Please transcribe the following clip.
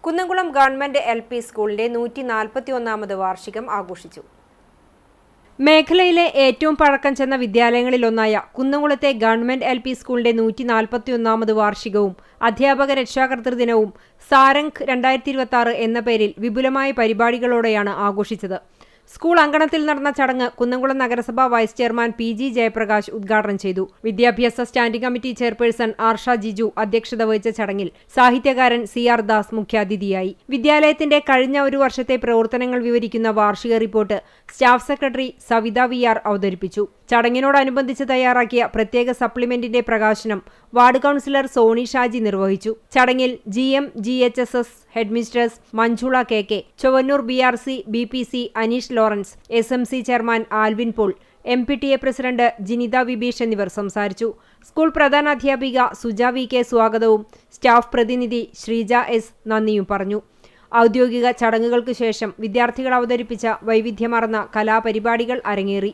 Kunnamkulam government LP സ്കൂളിന്റെ 141ാമത് വാർഷികം ആഘോഷിച്ചു. മേഖലയിലെ ഏറ്റവും പഴക്കം ചെന്ന വിദ്യാലയങ്ങളിലൊന്നായ കുന്നംകുളത്തെ ഗവൺമെന്റ് LP സ്കൂളിന്റെ 141ാമത് വാർഷികവും അധ്യാപക രക്ഷാകർതൃ ദിനവും സാരംഗ് 2026 എന്ന പേരിൽ വിപുലമായ പരിപാടികളോടെയാണ് ആഘോഷിച്ചത്. സ്കൂൾ അങ്കണത്തിൽ നടന്ന ചടങ്ങ് കുന്നംകുളം നഗരസഭാ വൈസ് ചെയർമാൻ PG ജയപ്രകാശ് ഉദ്ഘാടനം ചെയ്തു. വിദ്യാഭ്യാസ സ്റ്റാൻഡിംഗ് കമ്മിറ്റി ചെയർപേഴ്സൺ ആർഷ ജിജു അധ്യക്ഷത വഹിച്ച ചടങ്ങിൽ സാഹിത്യകാരൻ CR ദാസ് മുഖ്യാതിഥിയായി. വിദ്യാലയത്തിന്റെ കഴിഞ്ഞ ഒരു വർഷത്തെ പ്രവർത്തനങ്ങൾ വിവരിക്കുന്ന വാർഷിക report staff secretary Savitha VR അവതരിപ്പിച്ചു. ചടങ്ങിനോടനുബന്ധിച്ച് തയ്യാറാക്കിയ പ്രത്യേക സപ്ലിമെന്റിന്റെ പ്രകാശനം വാർഡ് കൗൺസിലർ സോണി ഷാജി നിർവഹിച്ചു. ചടങ്ങിൽ GM GHSS headmistress Manjula KK, Chowwannur BRC BPC Aneesh Lawrence, SMC chairman Alvin Paul, MPTA president Jinitha Vibeesh എന്നിവർ സംസാരിച്ചു. സ്കൂൾ പ്രധാനാധ്യാപിക സുജ VK സ്വാഗതവും സ്റ്റാഫ് പ്രതിനിധി ശ്രീജ S നന്ദിയും പറഞ്ഞു. ഔദ്യോഗിക ചടങ്ങുകൾക്ക് ശേഷം വിദ്യാർത്ഥികൾ അവതരിപ്പിച്ച വൈവിധ്യമാർന്ന കലാപരിപാടികൾ അരങ്ങേറി.